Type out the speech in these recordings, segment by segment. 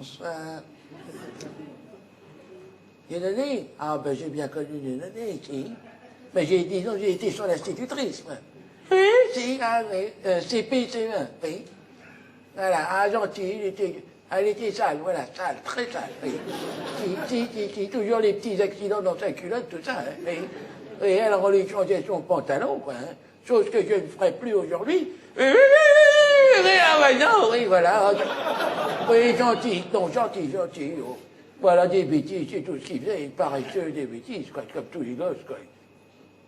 Bonsoir. Dieudonné? Ah, ben j'ai bien connu Dieudonné, si. Mais disons, j'ai été son institutrice, moi. Oui, si, ah oui, CP1, oui. Voilà, ah, gentil, elle était sale, voilà, sale, très sale, oui. Si, toujours les petits accidents dans sa culotte, tout ça, hein, oui. Et elle lui changeait son pantalon, quoi, hein. Chose que je ne ferai plus aujourd'hui. Ah, non, oui, voilà. Oui, gentil, non, gentil. Oh. Voilà, des bêtises, c'est tout ce qu'il faisait, il paresseux, des bêtises, quoi, comme tous les gosses, quoi.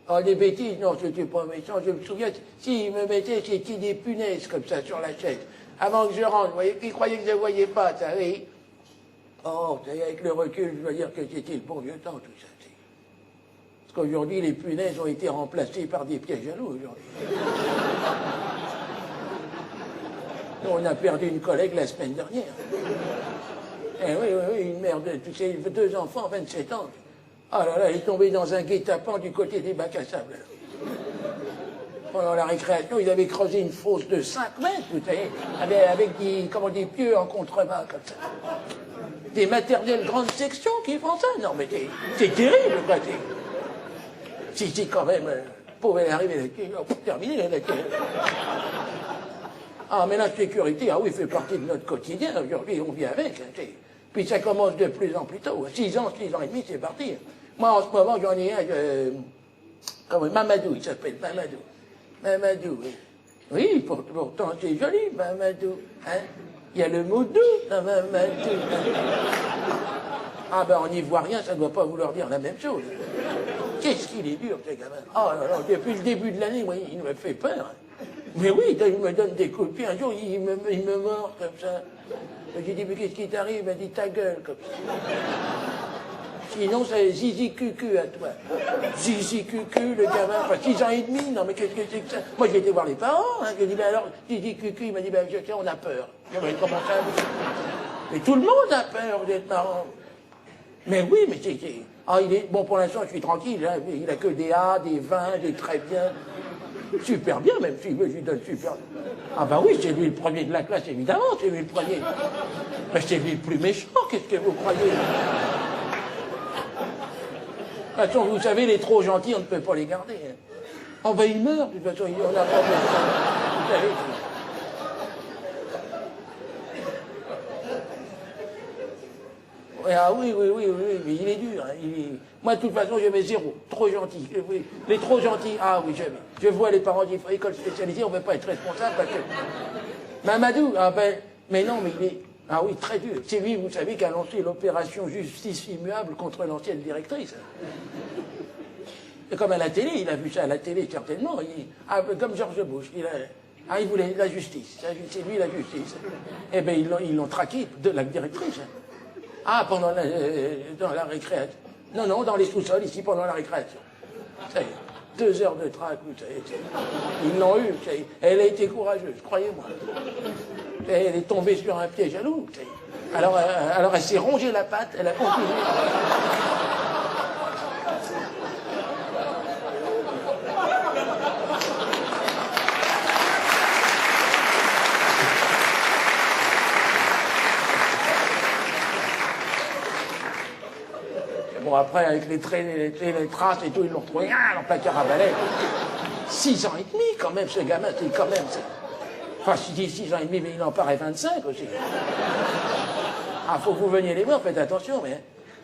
Ah, des bêtises, non, c'était pas méchant, je me souviens, s'il me mettait, c'était des punaises, comme ça, sur la chaise. Avant que je rentre, vous voyez, il croyait que je ne voyais pas, ça, oui. Oh, avec le recul, je veux dire que c'était le bon vieux temps, tout ça. Parce qu'aujourd'hui, les punaises ont été remplacées par des pièges à loup, aujourd'hui. On a perdu une collègue la semaine dernière. Eh oui, une mère de tous ses 2 enfants, 27 ans. Ah là là, elle est tombée dans un guet-apens du côté des bacs à sable. Pendant la récréation, ils avaient creusé une fosse de 5 mètres, vous savez, avec des pieux en contrebas, comme ça. Des maternelles grande section qui font ça. Non, mais c'est terrible, quoi. Si, quand même, pouvait arriver là, terminer là. Ah, mais la sécurité, ah oui, fait partie de notre quotidien. Aujourd'hui, on vit avec. Hein, puis ça commence de plus en plus tôt. 6 ans et demi, c'est parti. Moi, en ce moment, j'en ai un, Mamadou, il s'appelle Mamadou. Mamadou, oui. Oui, pourtant, c'est joli, Mamadou. Hein? Il y a le mot doux dans Mamadou. Ah ben, en ivoirien, ça ne doit pas vouloir dire la même chose. Qu'est-ce qu'il est dur, ce gamin. Oh là là, depuis le début de l'année, oui, il me fait peur. Mais oui, il me donne des coups de pied. Un jour, il me mord comme ça. J'ai dit, mais qu'est-ce qui t'arrive? Il m'a dit, ta gueule, comme ça. Sinon, c'est zizi cucu à toi. Zizi cucu, le gamin, enfin, 6 ans et demi, non mais qu'est-ce que c'est que ça? Moi, j'ai été voir les parents, hein, j'ai dit, ben alors, zizi cucu, il m'a dit, ben, je sais, on a peur. Mais comment ça? Mais tout le monde a peur, vous êtes marrant. Mais oui, mais c'est... Ah, bon, pour l'instant, je suis tranquille, hein, il a que des A, des 20, des très bien. Super bien, même si je lui donne super. Ah ben oui, c'est lui le premier de la classe, évidemment, c'est lui le premier. Mais c'est lui le plus méchant, qu'est-ce que vous croyez? De toute façon, vous savez, les trop gentils, on ne peut pas les garder. Hein. Oh ben il meurt, de toute façon, on n'a pas besoin. Vous savez. Ah oui, mais il est dur. Hein, Moi, de toute façon, je mets 0. Trop gentil. Les trop gentils, ah oui, jamais. Je vois les parents d'une école spécialisée, on ne peut pas être responsable parce que... Mamadou, ah ben, mais non, mais il est... Ah oui, très dur. C'est lui, vous savez, qui a lancé l'opération Justice Immuable contre l'ancienne directrice. Et comme à la télé, il a vu ça à la télé, certainement. Comme George Bush, il voulait la justice. C'est lui la justice. Eh bien, ils l'ont traqué, de la directrice. Ah, dans la récréation. Non, dans les sous-sols, ici, pendant la récréation. Ça y est, 2 heures de traque, vous savez. Ils l'ont eu, ça y est. Elle a été courageuse, croyez-moi. Elle est tombée sur un piège à loup, ça y est. Alors elle s'est rongée la patte, elle a continué. Bon, après, avec les traces et tout, ils l'ont retrouvé dans le placard à balai. 6 ans et demi, quand même, ce gamin, c'est quand même... Enfin, je dis 6 ans et demi, mais il en paraît 25 aussi. Ah, faut que vous veniez les voir, faites attention, mais...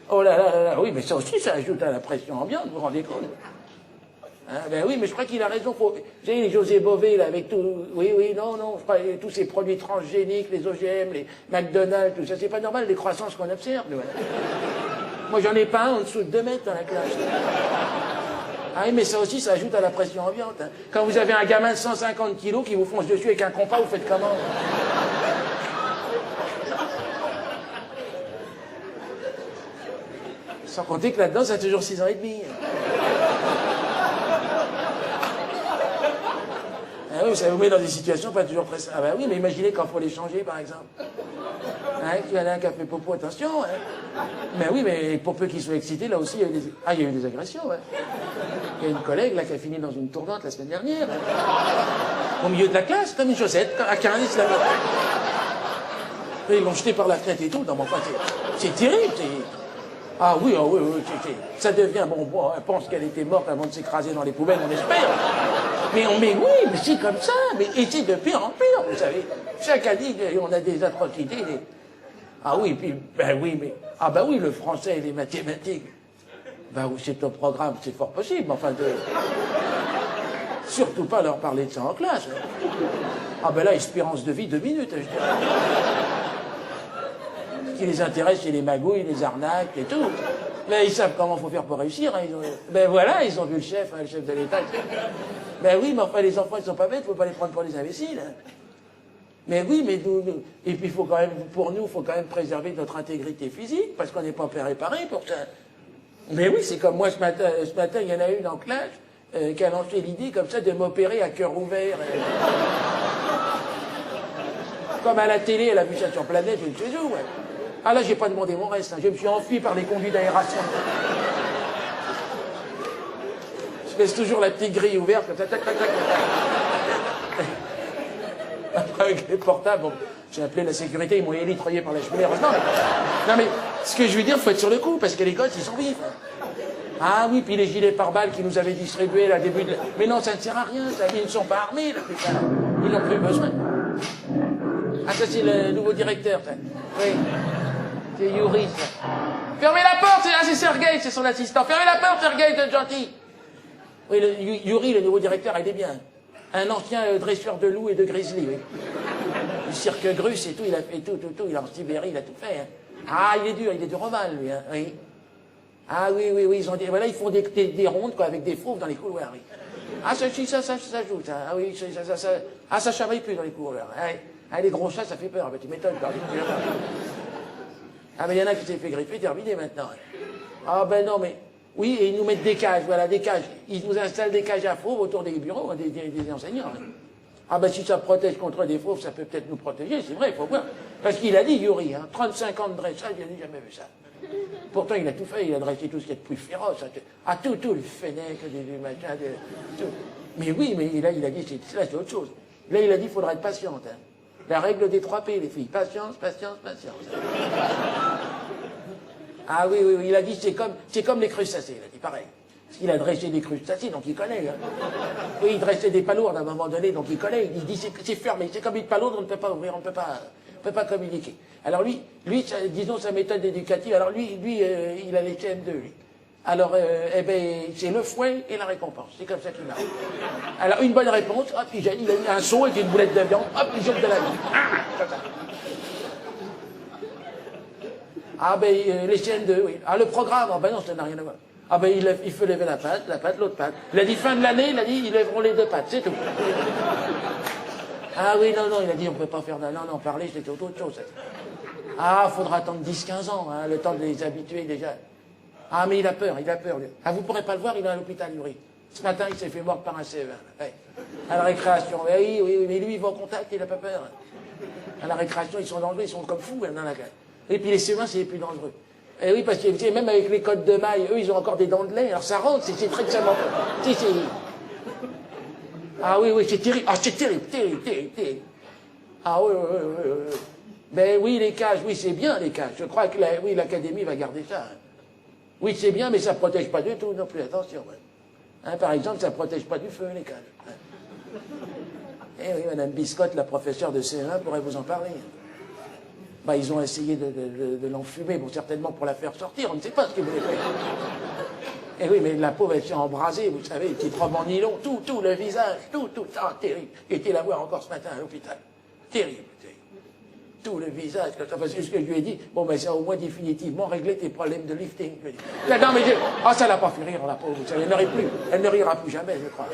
Oh là là, oui, mais ça aussi, ça ajoute à la pression ambiante, vous vous rendez compte? Hein, ben oui, mais je crois qu'il a raison. Vous savez, José Bové, là, avec tout... Oui, non, je crois, tous ces produits transgéniques, les OGM, les McDonald's, tout ça, c'est pas normal, les croissances qu'on observe, nous. Moi, j'en ai pas un en dessous de 2 mètres dans la classe. Ah oui, mais ça aussi, ça ajoute à la pression ambiante. Hein. Quand vous avez un gamin de 150 kilos qui vous fonce dessus avec un compas, vous faites comment? Sans compter que là-dedans, ça a toujours 6 ans et demi. Ah oui, ça vous met dans des situations pas toujours très... Ah ben oui, mais imaginez quand il faut les changer, par exemple. Hein, il y en a un qui a fait popo, attention. Hein. Mais oui, mais pour peu qu'ils soient excités, là aussi, il y a eu des... Ah, il y a eu des agressions, ouais. Il y a une collègue, là, qui a fini dans une tournante la semaine dernière. Hein. Au milieu de la classe, comme une chaussette, à 15, là. Ils l'ont jeté par la fenêtre et tout. Non, mais enfin, c'est terrible. Ah oui, ça devient bon. Elle pense qu'elle était morte avant de s'écraser dans les poubelles, on espère. Mais oui, mais c'est comme ça. Et c'est de pire en pire, vous savez. Chaque année, on a des atrocités. Ah oui, puis, ben oui, mais... Ah ben oui, le français et les mathématiques. Ben oui, c'est au programme, c'est fort possible, enfin de... Surtout pas leur parler de ça en classe. Ah ben là, espérance de vie 2 minutes, je dirais. Ce qui les intéresse, c'est les magouilles, les arnaques et tout. Mais ils savent comment faut faire pour réussir. Hein. Ben voilà, ils ont vu le chef de l'État. Ben oui, mais enfin, les enfants, ils sont pas bêtes, faut pas les prendre pour des imbéciles. Hein. Mais oui, mais et puis faut quand même, pour nous, il faut quand même préserver notre intégrité physique, parce qu'on n'est pas préparé pour ça. Mais oui, c'est comme moi ce matin, il y en a une en classe qui a lancé l'idée comme ça de m'opérer à cœur ouvert. Comme à la télé, elle a vu ça sur Planète, je ne sais où. Ouais. Ah là, j'ai pas demandé mon reste, hein. Je me suis enfui par les conduits d'aération. Je laisse toujours la petite grille ouverte, comme ça, tac, tac, tac. Après, avec les portables, bon, j'ai appelé la sécurité, ils m'ont élitroyé par la cheminée. Non, mais ce que je veux dire, il faut être sur le coup, parce que les gosses, ils sont vifs. Ah oui, puis les gilets pare-balles qu'ils nous avaient distribués là, début de... Mais non, ça ne sert à rien, ça. Ils ne sont pas armés, la plupart. Ils n'ont plus besoin. Ah, ça, c'est le nouveau directeur, ça. Oui. C'est Yuri, ça. Fermez la porte, c'est Sergueï, c'est son assistant. Fermez la porte, Sergueï, vous êtes gentil. Oui, Yuri, le nouveau directeur, il est bien. Un ancien dresseur de loups et de grizzly, oui. Du cirque Grus et tout, il a fait tout. Il est en Sibérie, il a tout fait. Hein. Ah, il est dur au mal, lui, hein, oui. Ah oui, ils ont dit, voilà, ils font des rondes, quoi, avec des fauves dans les couloirs, oui. Ah, ça joue, ça. Ah oui, ça chamaille plus dans les couloirs. Ah, les gros chats, ça fait peur, mais tu m'étonnes, quoi. Ah, mais il y en a qui s'est fait griffer, terminé maintenant. Ah, ben non, mais... Oui, et ils nous mettent des cages, voilà, des cages. Ils nous installent des cages à fauves autour des bureaux, des enseignants. Ah ben si ça protège contre des fauves, ça peut peut-être nous protéger, c'est vrai, il faut voir. Parce qu'il a dit, Yuri, hein, 35 ans de dressage, il n'a jamais vu ça. Pourtant, il a tout fait, il a dressé tout ce qui est de plus féroce. Tout, le fennec, du machin, tout. Mais oui, mais là, il a dit, c'est autre chose. Là, il a dit, il faudra être patiente. Hein. La règle des 3 P, les filles. Patience. Ah oui, il a dit, c'est comme les crustacés, il a dit, pareil. Parce qu'il a dressé des crustacés, donc il connaît. Hein. Oui, il dressait des palourdes à un moment donné, donc il connaît. Il dit, c'est fermé, c'est comme une palourde, on ne peut pas ouvrir, on ne peut pas communiquer. Alors lui, disons sa méthode éducative, alors lui, il a les CM2, lui. Alors, c'est le fouet et la récompense. C'est comme ça qu'il marche. Alors, une bonne réponse, hop, il a mis un seau avec une boulette de viande, hop, il jette de la viande. Comme ça. Ah ben, les CN2, oui. Ah, le programme, ah ben non, ça n'a rien à voir. Ah ben, il faut lever la patte, l'autre patte. Il a dit fin de l'année, il a dit, ils lèveront les 2 pattes, c'est tout. Ah oui, non, il a dit, on ne peut pas faire... Non, parler, c'était autre chose. Ah, faudra attendre 10-15 ans, hein, le temps de les habituer déjà. Ah, mais il a peur. Ah, vous ne pourrez pas le voir, il est à l'hôpital, Yuri. Ce matin, il s'est fait mordre par un CE1. Ouais. À la récréation. Oui, mais lui, il va au contact, il n'a pas peur. À la récréation, ils sont dangereux, ils sont comme fous dans la gueule. Et puis les CE1, c'est les plus dangereux. Et oui, parce que même avec les codes de maille, eux, ils ont encore des dents de lait, alors ça rentre, c'est très extrêmement... Ah oui, c'est terrible. Ah, c'est terrible. Ah oui. Ben oui, les cages, oui, c'est bien, les cages. Je crois que l'Académie va garder ça. Hein. Oui, c'est bien, mais ça ne protège pas du tout non plus, attention. Hein, par exemple, ça ne protège pas du feu, les cages. Hein. Eh oui, Madame Biscotte, la professeure de CE1, pourrait vous en parler. Bah, ils ont essayé de l'enfumer, bon, certainement pour la faire sortir, on ne sait pas ce qu'ils voulaient faire. Eh oui, mais la pauvre, elle s'est embrasée, vous savez, petite robe en nylon, tout, le visage, tout, ça, terrible. J'ai été la voir encore ce matin à l'hôpital. Terrible. Tout le visage, parce que ce que je lui ai dit, bon, ben, ça a au moins définitivement réglé tes problèmes de lifting. Là, non, mais ça l'a pas fait rire, la pauvre, vous savez, elle ne rira plus jamais, je crois.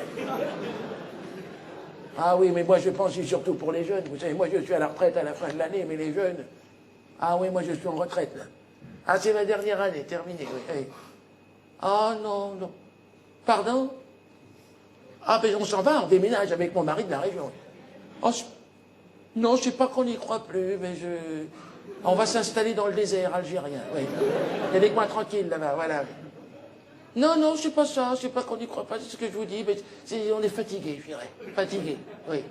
Ah oui, mais moi, je pense surtout pour les jeunes, vous savez, moi, je suis à la retraite à la fin de l'année, mais les jeunes, ah oui, moi, je suis en retraite, là. Ah, c'est ma dernière année, terminée, oui. Ah non. Pardon? Ah, ben on s'en va, on déménage avec mon mari de la région. Oh, non, je sais pas qu'on n'y croit plus, mais on va s'installer dans le désert algérien, oui. Il y a des coins tranquilles là-bas, voilà. Non, c'est pas ça, c'est pas qu'on n'y croit pas, c'est ce que je vous dis, mais on est fatigué, je dirais. Fatigué, oui.